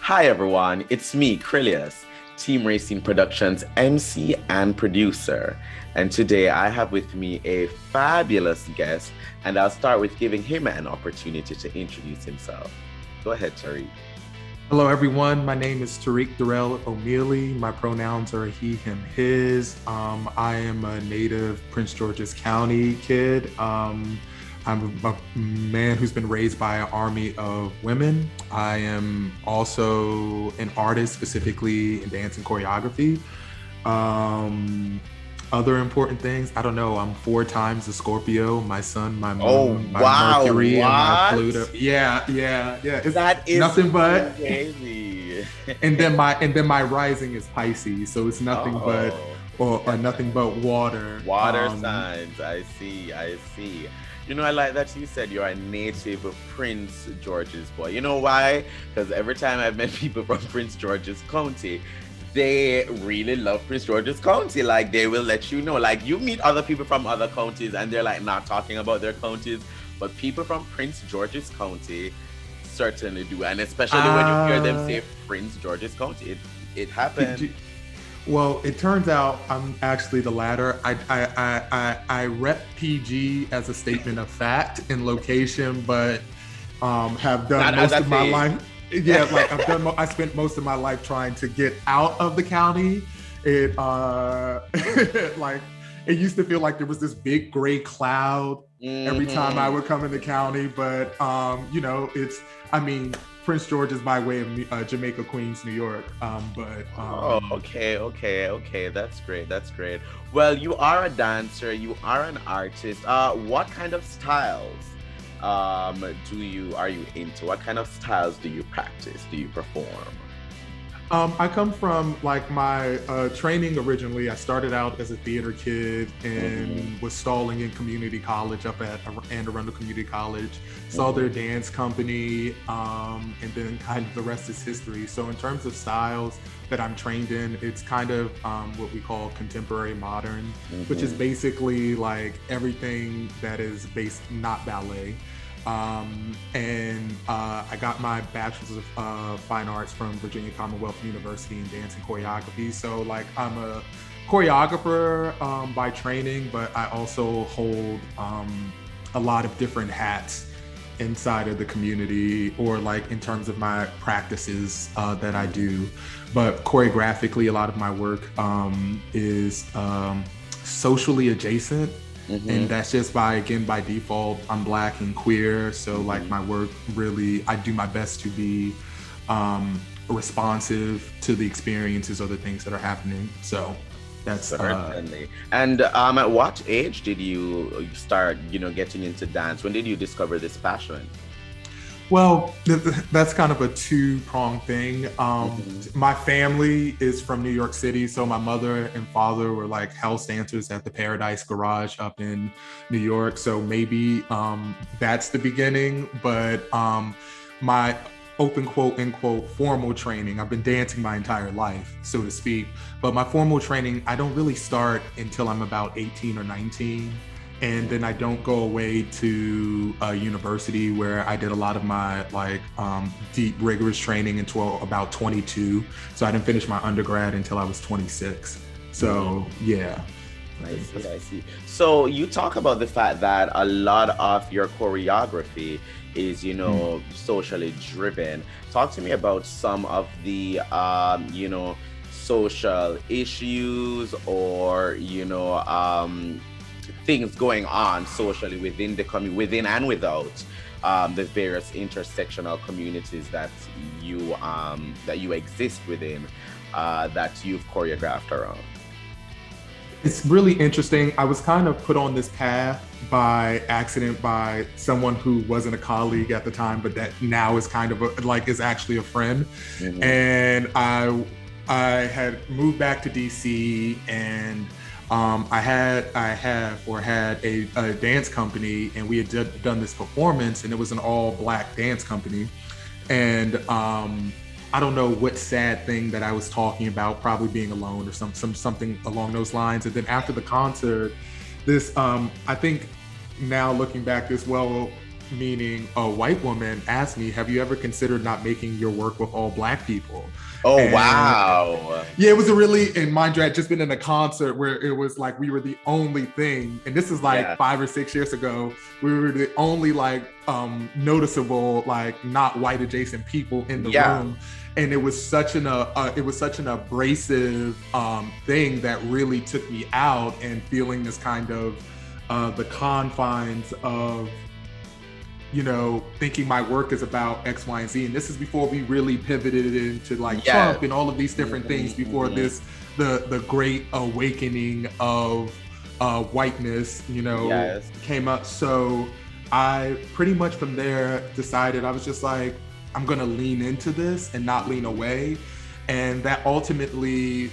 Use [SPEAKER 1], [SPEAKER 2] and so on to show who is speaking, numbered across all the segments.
[SPEAKER 1] Hi everyone, it's me, Krylios, Team Rayceen Productions MC and producer. And today I have with me a fabulous guest, and I'll start with giving him an opportunity to introduce himself. Go ahead, Tariq.
[SPEAKER 2] Hello, everyone. My name is Tariq Darrell O'Meally. My pronouns are he, him, his. I am a native Prince George's County kid. I'm a man who's been raised by an army of women. I am also an artist, specifically in dance and choreography. Um, Other important things, I don't know. I'm four times a Scorpio. My sun, my
[SPEAKER 1] Oh,
[SPEAKER 2] moon, my
[SPEAKER 1] wow,
[SPEAKER 2] Mercury, and my
[SPEAKER 1] what?
[SPEAKER 2] Pluto. Yeah. It's
[SPEAKER 1] That is
[SPEAKER 2] nothing but.
[SPEAKER 1] crazy.
[SPEAKER 2] And then my rising is Pisces, so it's nothing but
[SPEAKER 1] Oh,
[SPEAKER 2] or nothing but water.
[SPEAKER 1] water signs. I see. I like that you said you're a native Prince George's boy. You know why? Because every time I've met people from Prince George's County, they really love Prince George's County. Like they will let you know. Like you meet other people from other counties and they're like not talking about their counties, but people from Prince George's County certainly do. And especially when you hear them say Prince George's County, it happened.
[SPEAKER 2] Well, it turns out I'm actually the latter. I rep PG as a statement of fact in location, but have done
[SPEAKER 1] Not as
[SPEAKER 2] most
[SPEAKER 1] a
[SPEAKER 2] of my
[SPEAKER 1] thing.
[SPEAKER 2] life. Yeah, like I spent most of my life trying to get out of the county. It like it used to feel like there was this big gray cloud every time I
[SPEAKER 1] Mhm.
[SPEAKER 2] would come in the county, but it's I mean Prince George is by way of Jamaica, Queens, New York. But
[SPEAKER 1] Oh, okay. That's great. Well, you are a dancer, you are an artist. What kind of styles are you into? What kind of styles do you practice? Do you perform?
[SPEAKER 2] I come from like my training originally. I started out as a theater kid
[SPEAKER 1] Hmm.
[SPEAKER 2] and was stalling in community college up at Anne Arundel Community College. Saw their
[SPEAKER 1] Hmm.
[SPEAKER 2] dance company, and then kind of the rest is history. So in terms of styles that I'm trained in, it's kind of what we call contemporary modern, which is
[SPEAKER 1] Hmm.
[SPEAKER 2] basically like everything that is based not ballet. And I got my bachelor's of fine arts from Virginia Commonwealth University in dance and choreography. So like I'm a choreographer by training, but I also hold a lot of different hats inside of the community or like in terms of my practices that I do. But choreographically, a lot of my work is socially adjacent, and
[SPEAKER 1] Hmm.
[SPEAKER 2] that's just by default I'm Black and queer, so like
[SPEAKER 1] Hmm.
[SPEAKER 2] my work really, I do my best to be responsive to the experiences or the things that are happening. So that's
[SPEAKER 1] Certainly. And at what age did you start, getting into dance? When did you discover this passion?
[SPEAKER 2] well, that's kind of a two-pronged thing.
[SPEAKER 1] Hmm.
[SPEAKER 2] My family is from New York City, so my mother and father were like house dancers at the Paradise Garage up in New York. So maybe that's the beginning. But my open quote end quote formal training, I've been dancing my entire life, so to speak. But my formal training, I don't really start until I'm about 18 or 19, and then I don't go away to a university where I did a lot of my like deep rigorous training until about 22. So I didn't finish my undergrad until I was 26. So yeah.
[SPEAKER 1] I see. So you talk about the fact that a lot of your choreography is,
[SPEAKER 2] Mm.
[SPEAKER 1] socially driven. Talk to me about some of the, social issues or, things going on socially within the within and without the various intersectional communities that you exist within, that you've choreographed around.
[SPEAKER 2] It's really interesting. I was kind of put on this path by accident by someone who wasn't a colleague at the time, but that now is kind of like is actually a friend.
[SPEAKER 1] Hmm.
[SPEAKER 2] And I had moved back to DC, and I had a dance company, and we had done this performance, and it was an all Black dance company, and I don't know what sad thing that I was talking about, probably being alone or something along those lines. And then after the concert, this I think now looking back, this well meaning a white woman, asked me, "Have you ever considered not making your work with all Black people?"
[SPEAKER 1] Oh,
[SPEAKER 2] And
[SPEAKER 1] wow.
[SPEAKER 2] yeah, it was a really, and mind you, I had just been in a concert where it was like we were the only thing, and this is like
[SPEAKER 1] Yeah.
[SPEAKER 2] 5 or 6 years ago. We were the only like noticeable like not white adjacent people in the
[SPEAKER 1] Yeah.
[SPEAKER 2] room, and it was such an abrasive thing that really took me out, and feeling this kind of the confines of, you know, thinking my work is about X, Y, and Z. And this is before we really pivoted into like
[SPEAKER 1] Yes.
[SPEAKER 2] Trump and all of these different things, before this, the great awakening of whiteness, you know,
[SPEAKER 1] Yes.
[SPEAKER 2] came up. So I pretty much from there decided, I was just like, I'm gonna lean into this and not lean away. And that ultimately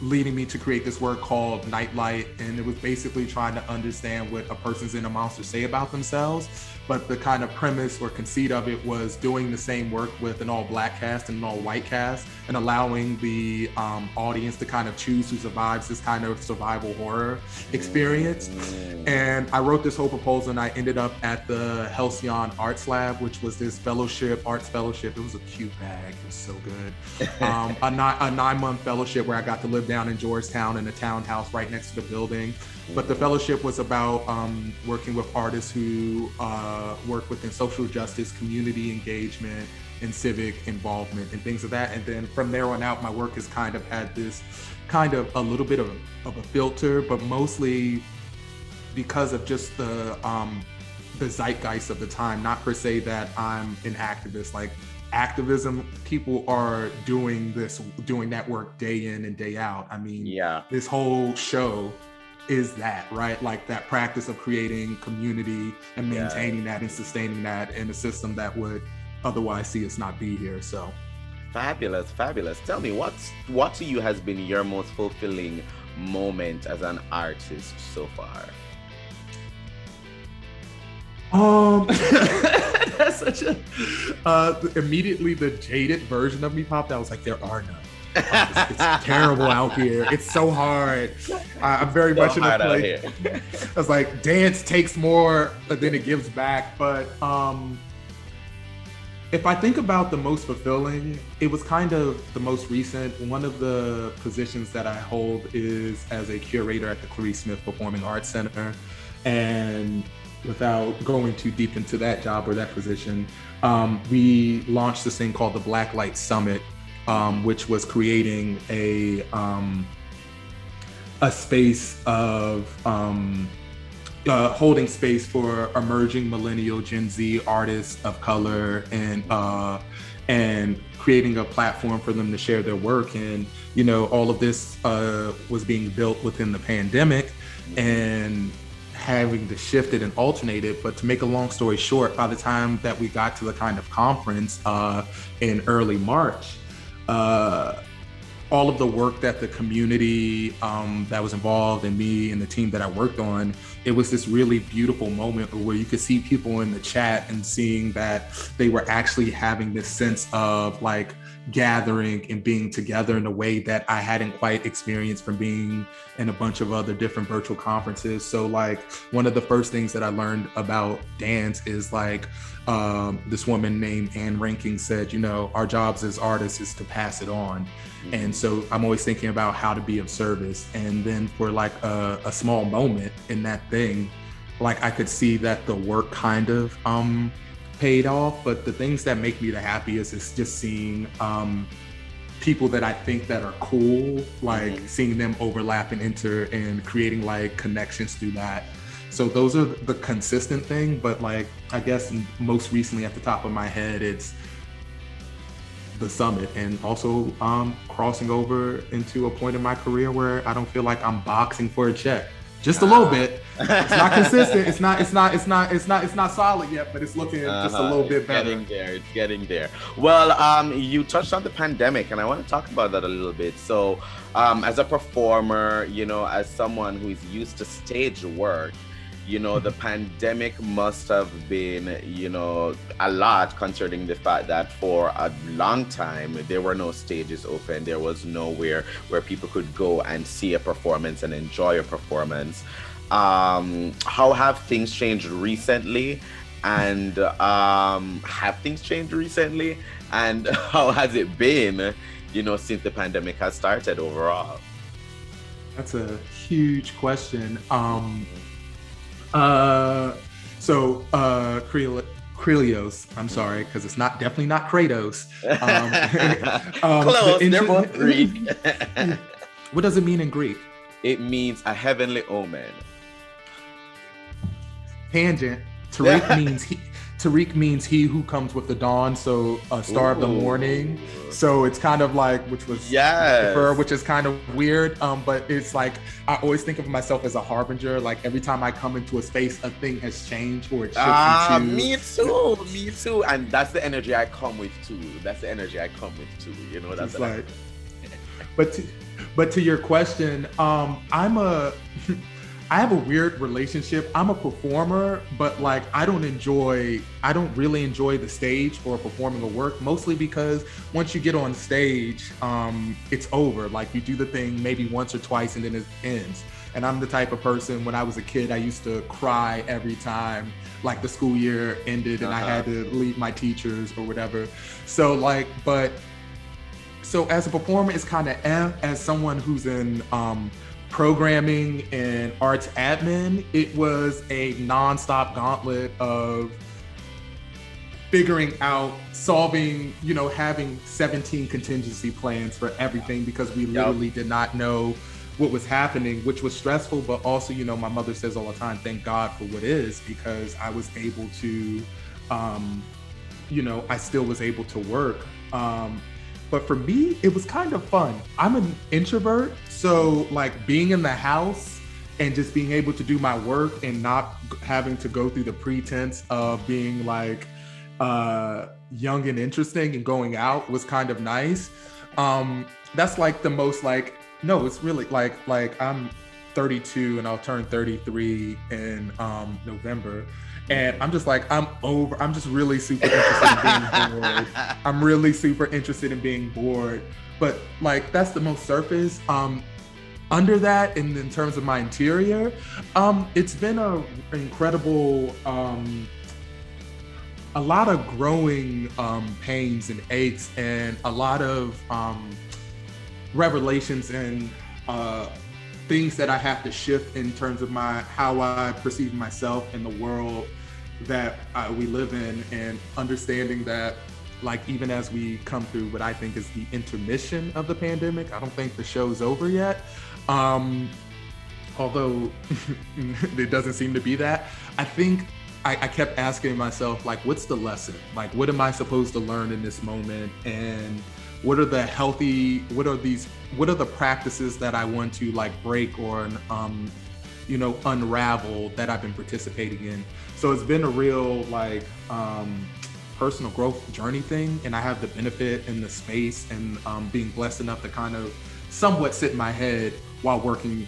[SPEAKER 2] leading me to create this work called Nightlight. And it was basically trying to understand what a person's inner monster say about themselves. But the kind of premise or conceit of it was doing the same work with an all Black cast and an all white cast, and allowing the audience to kind of choose who survives this kind of survival horror experience. And I wrote this whole proposal, and I ended up at the Halcyon Arts Lab, which was this arts fellowship. It was a cute bag. It was so good. A 9-month fellowship where I got to live down in Georgetown in a townhouse right next to the building. But the fellowship was about working with artists who work within social justice, community engagement, and civic involvement and things of that. And then from there on out, my work has kind of had this kind of a little bit of a filter, but mostly because of just the zeitgeist of the time. Not per se that I'm an activist. Like activism, people are doing that work day in and day out. I mean,
[SPEAKER 1] Yeah.
[SPEAKER 2] this whole show is that, right? Like that practice of creating community and maintaining that and sustaining that in a system that would otherwise see us not be here. So
[SPEAKER 1] Fabulous, fabulous. Tell me, what to you has been your most fulfilling moment as an artist so far?
[SPEAKER 2] That's such a immediately the jaded version of me popped out. I was like, there are none. It's terrible out here. It's so hard. I'm very much in a place. I was like, dance takes more than it gives back. But if I think about the most fulfilling, it was kind of the most recent. One of the positions that I hold is as a curator at the Clarice Smith Performing Arts Center. And without going too deep into that job or that position, we launched this thing called the Blacklight Summit, which was creating a space of holding space for emerging millennial Gen Z artists of color, and creating a platform for them to share their work. And you know, all of this was being built within the pandemic, and having to shift it and alternate it. But to make a long story short, by the time that we got to the kind of conference in early March, all of the work that the community that was involved, and me and the team that I worked on, it was this really beautiful moment where you could see people in the chat and seeing that they were actually having this sense of like gathering and being together in a way that I hadn't quite experienced from being in a bunch of other different virtual conferences. So like one of the first things that I learned about dance is like this woman named Anne Rankin said, you know, our jobs as artists is to pass it on. And so I'm always thinking about how to be of service. And then for like a small moment in that thing, like I could see that the work kind of paid off. But the things that make me the happiest is just seeing people that I think that are cool, like seeing them overlap and enter and creating like connections through that. So those are the consistent thing. But like, I guess most recently at the top of my head, it's the summit, and also crossing over into a point in my career where I don't feel like I'm boxing for a check. Just a little bit. It's not consistent. It's not solid yet, but it's looking just a little bit better.
[SPEAKER 1] It's getting there. Well, you touched on the pandemic, and I want to talk about that a little bit. So, as a performer, you know, as someone who is used to stage work, you know, the pandemic must have been, you know, a lot, considering the fact that for a long time, there were no stages open. There was nowhere where people could go and see a performance and enjoy a performance. How have things changed recently? And have things changed recently? And how has it been, since the pandemic has started overall?
[SPEAKER 2] That's a huge question.
[SPEAKER 1] Mhm.
[SPEAKER 2] Uh, Krylios, I'm sorry, because it's not definitely not Kratos. Um, the
[SPEAKER 1] Close, they're both Greek.
[SPEAKER 2] what does it mean in Greek?
[SPEAKER 1] It means a heavenly omen.
[SPEAKER 2] Tangent. Tariq means he. Tariq means he who comes with the dawn, so a star of the morning.
[SPEAKER 1] Ooh.
[SPEAKER 2] So it's kind of like, which was
[SPEAKER 1] Yes.
[SPEAKER 2] which is kind of weird. But it's like I always think of myself as a harbinger. Like every time I come into a space, a thing has changed or it shifts into.
[SPEAKER 1] Me too. Me too. And that's the energy I come with too. That's the energy I come with too. That's
[SPEAKER 2] It's
[SPEAKER 1] what
[SPEAKER 2] like, but to your question, I'm a I have a weird relationship. I'm a performer, but like I don't really enjoy the stage or performing a work, mostly because once you get on stage, it's over. Like you do the thing maybe once or twice and then it ends. And I'm the type of person, when I was a kid, I used to cry every time like the school year ended and I had to leave my teachers or whatever. So like, so as a performer, it's kind of as someone who's in programming and arts admin, it was a nonstop gauntlet of figuring out, solving, having 17 contingency plans for everything because we literally did not know what was happening, which was stressful. But also, my mother says all the time, thank God for what is, because I was able to, I still was able to work. But for me, it was kind of fun. I'm an introvert, so like being in the house and just being able to do my work and not having to go through the pretense of being like young and interesting and going out was kind of nice. That's like the most like, no, it's really like I'm 32 and I'll turn 33 in November. And I'm just like, I'm just really super interested in being bored. I'm really super interested in being bored. But like, that's the most surface. Under that, and in terms of my interior, it's been an incredible, a lot of growing pains and aches and a lot of revelations and things that I have to shift in terms of how I perceive myself in the world that we live in, and understanding that like even as we come through what I think is the intermission of the pandemic, I don't think the show's over yet. Although it doesn't seem to be that. I think I kept asking myself, like, what's the lesson? Like, what am I supposed to learn in this moment? And what are the practices that I want to like break or unravel that I've been participating in? So it's been a real like personal growth journey thing, and I have the benefit in the space and being blessed enough to kind of somewhat sit in my head while working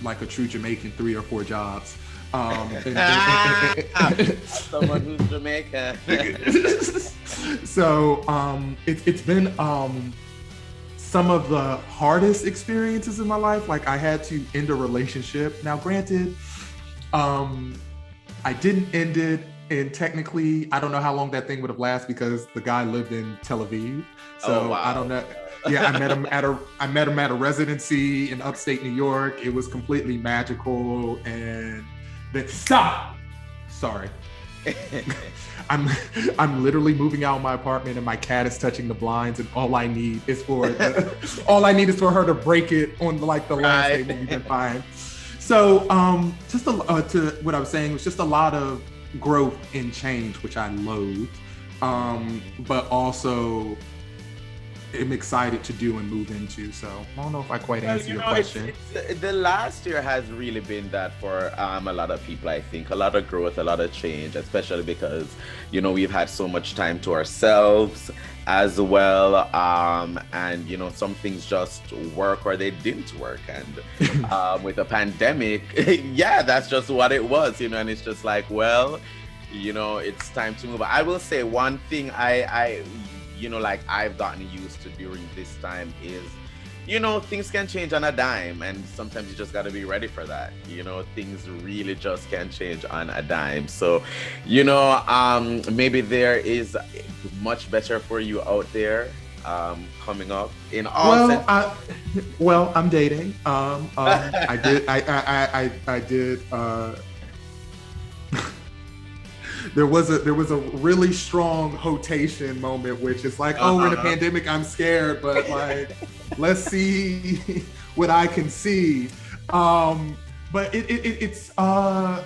[SPEAKER 2] like a true Jamaican 3 or 4 jobs.
[SPEAKER 1] Someone who's Jamaican.
[SPEAKER 2] So it's been some of the hardest experiences in my life. Like I had to end a relationship. Now, granted, I didn't end it, and technically, I don't know how long that thing would have lasted because the guy lived in Tel Aviv. So
[SPEAKER 1] wow.
[SPEAKER 2] I don't know. Yeah, I met him at a residency in upstate New York. It was completely magical, and then stop. Sorry. I'm literally moving out of my apartment and my cat is touching the blinds, and all I need is for her to break it on like the last day when we've been fine. So just to what I was saying was just a lot of growth and change, which I loathe, but also am excited to do and move into. So I don't know if I quite answered your question.
[SPEAKER 1] The last year has really been that for a lot of people. I think a lot of growth, a lot of change, especially because we've had so much time to ourselves as well, and some things just work or they didn't work, and with the pandemic, yeah, that's just what it was, and it's just like, well, it's time to move. I will say one thing I like I've gotten used to during this time is things can change on a dime, and sometimes you just got to be ready for that. Things really just can change on a dime. So, maybe there is much better for you out there coming up in all
[SPEAKER 2] Well,
[SPEAKER 1] sense.
[SPEAKER 2] I'm dating. I did. I did. There was a really strong hotation moment, which is like, oh, we're in a
[SPEAKER 1] Uh-huh.
[SPEAKER 2] pandemic. I'm scared, but like, let's see what I can see. But it's I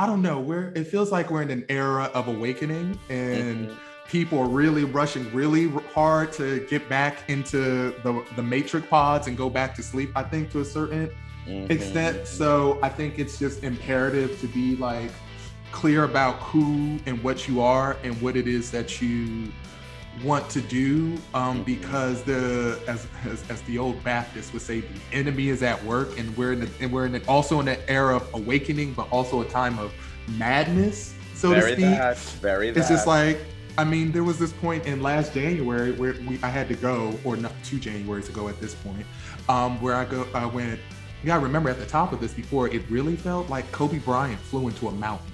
[SPEAKER 2] don't know. It feels like we're in an era of awakening, and
[SPEAKER 1] Mhm,
[SPEAKER 2] people are really rushing really hard to get back into the matrix pods and go back to sleep. I think to a certain extent.
[SPEAKER 1] mhm,
[SPEAKER 2] So I think it's just imperative to be like clear about who and what you are and what it is that you want to do,
[SPEAKER 1] mhm,
[SPEAKER 2] because as the old Baptist would say, the enemy is at work, and also in an era of awakening, but also a time of madness, so to
[SPEAKER 1] very
[SPEAKER 2] speak.
[SPEAKER 1] that, very
[SPEAKER 2] It's just
[SPEAKER 1] that.
[SPEAKER 2] like, I mean, there was this point in last January where I had to go, or not 2 Januaries ago at this point, where I went. You gotta remember, at the top of this, before, it really felt like Kobe Bryant flew into a mountain.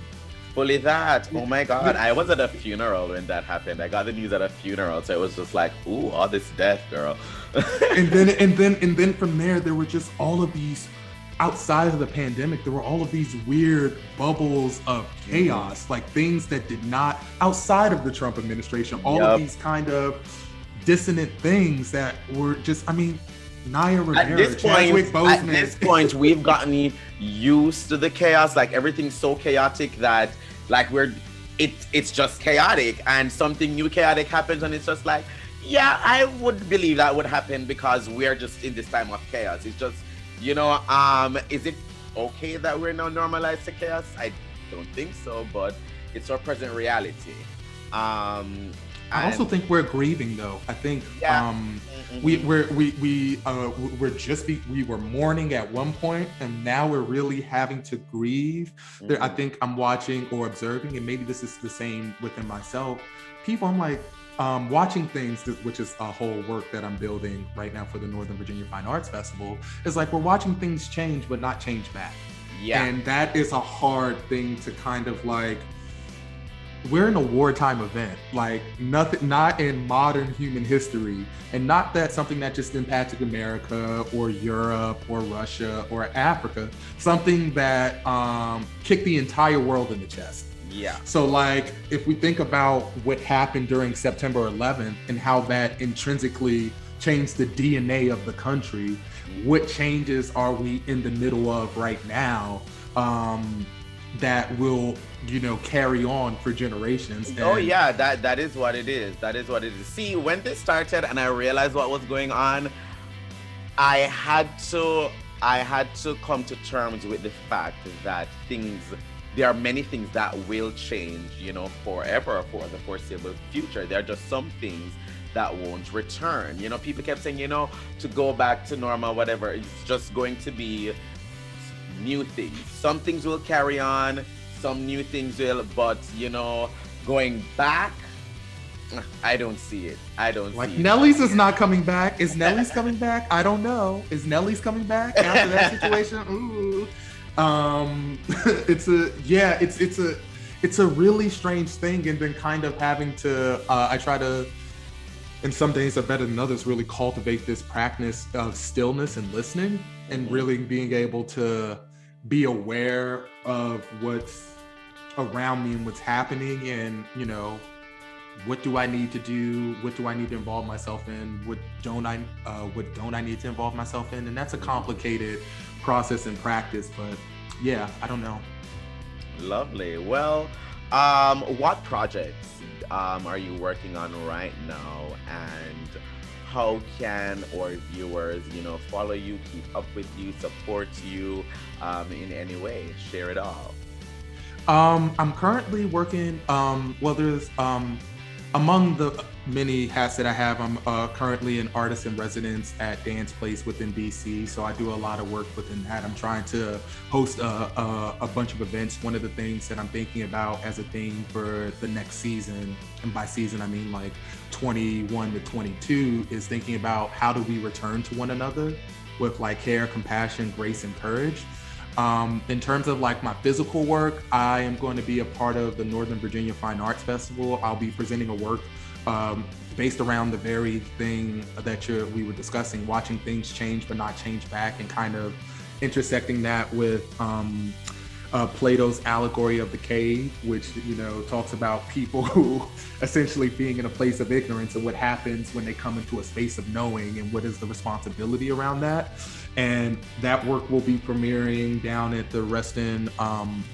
[SPEAKER 1] Fully that. Oh my
[SPEAKER 2] Yeah.
[SPEAKER 1] God. I was at a funeral when that happened. I got the news at a funeral. So it was just like, ooh, all this death, girl.
[SPEAKER 2] And then from there were just all of these, outside of the pandemic, there were all of these weird bubbles of
[SPEAKER 1] Mhm.
[SPEAKER 2] chaos, like things that did not, outside of the Trump administration, all of
[SPEAKER 1] Yep.
[SPEAKER 2] these kind of dissonant things that were just, I mean, Naya
[SPEAKER 1] At
[SPEAKER 2] Rivera,
[SPEAKER 1] this point,
[SPEAKER 2] Chadwick
[SPEAKER 1] at
[SPEAKER 2] Boseman.
[SPEAKER 1] this point, we've gotten used to the chaos. Like everything's so chaotic that like it's just chaotic, and something new chaotic happens, and it's just like, yeah, I would believe that would happen because we're just in this time of chaos. It's just, is it okay that we're now normalized to chaos? I don't think so, but it's our present reality. Um,
[SPEAKER 2] I also
[SPEAKER 1] and
[SPEAKER 2] think we're grieving, though. I think
[SPEAKER 1] yeah.
[SPEAKER 2] we
[SPEAKER 1] Mm-hmm,
[SPEAKER 2] we were mourning at one point, and now we're really having to grieve. I
[SPEAKER 1] mm-hmm,
[SPEAKER 2] think I'm watching or observing, and maybe this is the same within myself. People, I'm like, watching things, which is a whole work that I'm building right now for the Northern Virginia Fine Arts Festival. Is like we're watching things change, but not change back,
[SPEAKER 1] yeah.
[SPEAKER 2] and that is a hard thing to kind of like. We're in a wartime event, like nothing, not in modern human history, and not that something that just impacted America or Europe or Russia or Africa, something that kicked the entire world in the chest.
[SPEAKER 1] Yeah.
[SPEAKER 2] So, like, if we think about what happened during September 11th and how that intrinsically changed the DNA of the country, what
[SPEAKER 1] Mm-hmm.
[SPEAKER 2] changes are we in the middle of right now? That will, carry on for generations.
[SPEAKER 1] Oh
[SPEAKER 2] And
[SPEAKER 1] yeah, that is what it is. That is what it is. See, when this started and I realized what was going on, I had to I had to come to terms with the fact that there are many things that will change, forever, for the foreseeable future. There are just some things that won't return. People kept saying, to go back to normal, whatever. It's just going to be new things. Some things will carry on, some new things will, but going back, I don't see it. I don't
[SPEAKER 2] like,
[SPEAKER 1] see it just
[SPEAKER 2] Nellie's is
[SPEAKER 1] yet.
[SPEAKER 2] not coming back. Is Nellie's coming back? I don't know. Is Nellie's coming back after that situation? Ooh. It's a yeah. It's a really strange thing, and then kind of having to. I try to, and some days are better than others, really cultivate this practice of stillness and listening, and
[SPEAKER 1] Hmm.
[SPEAKER 2] really being able to be aware of what's around me and what's happening, and what do I need to do? What do I need to involve myself in? What don't I need to involve myself in? And that's a complicated process and practice, but yeah, I don't know.
[SPEAKER 1] Lovely. Well, what projects are you working on right now, and how can our viewers, follow you, keep up with you, support you, in any way? Share it all.
[SPEAKER 2] I'm currently working. Well, there's Among the many hats that I have, I'm currently an artist in residence at Dance Place within DC. So I do a lot of work within that. I'm trying to host a bunch of events. One of the things that I'm thinking about as a theme for the next season, and by season I mean like 21 to 22, is thinking about how do we return to one another with like care, compassion, grace, and courage. In terms of like my physical work, I am going to be a part of the Northern Virginia Fine Arts Festival. I'll be presenting a work based around the very thing that we were discussing, watching things change but not change back, and kind of intersecting that with Plato's allegory of the cave, which talks about people who essentially being in a place of ignorance and what happens when they come into a space of knowing and what is the responsibility around that. And that work will be premiering down at the Reston Town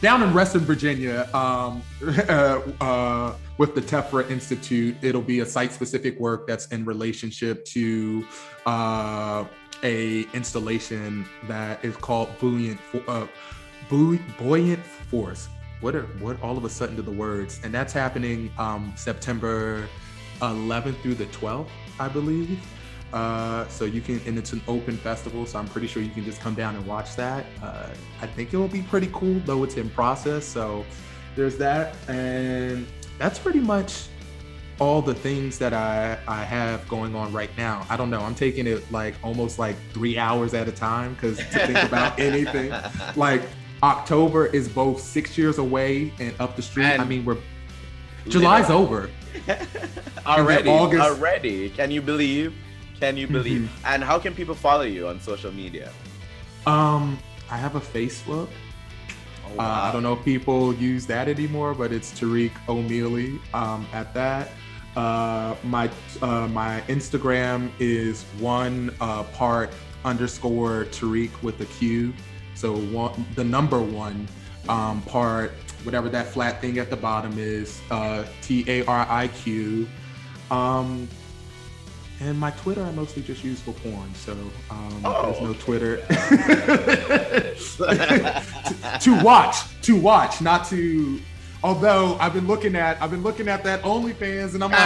[SPEAKER 2] down in Reston, Virginia, with the Tefra Institute. It'll be a site-specific work that's in relationship to a installation that is called Buoyant Force. What all of a sudden to the words? And that's happening September 11th through the 12th, I believe. So you can, and it's an open festival, so I'm pretty sure you can just come down and watch that. I think it will be pretty cool, though it's in process. So there's that, and that's pretty much all the things that I have going on right now. I don't know. I'm taking it like almost like 3 hours at a time, because to think about anything, like October is both 6 years away and up the street. I mean, July's over.
[SPEAKER 1] Already. Can you believe? Mm-hmm. And how can people follow you on social media?
[SPEAKER 2] I have a Facebook. Oh, wow. I don't know if people use that anymore, but it's Tariq O'Meally at that. My Instagram is _Tariq with a Q. So the number one part, whatever that flat thing at the bottom is, TARIQ. And my Twitter, I mostly just use for porn, so there's no Twitter. to watch, not to. Although I've been looking at that OnlyFans, and I'm like,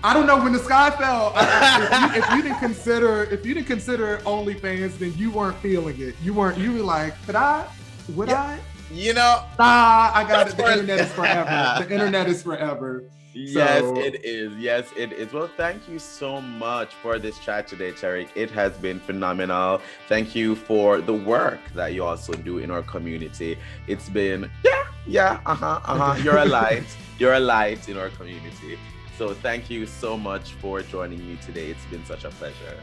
[SPEAKER 2] I don't know, when the sky fell. If you didn't consider OnlyFans, then you weren't feeling it. You were like, would I? I got it. The internet is forever. The internet is forever.
[SPEAKER 1] Yes, it is. Yes, it is. Well, thank you so much for this chat today, Tariq. It has been phenomenal. Thank you for the work that you also do in our community. It's been, You're a light. You're a light in our community. So thank you so much for joining me today. It's been such a pleasure.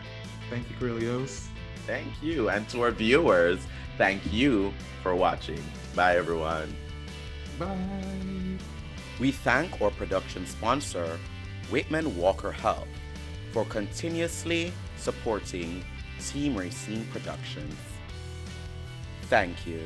[SPEAKER 2] Thank you, Krylios.
[SPEAKER 1] Thank you. And to our viewers, thank you for watching. Bye, everyone.
[SPEAKER 2] Bye.
[SPEAKER 1] We thank our production sponsor, Whitman Walker Health, for continuously supporting Team Rayceen Productions. Thank you.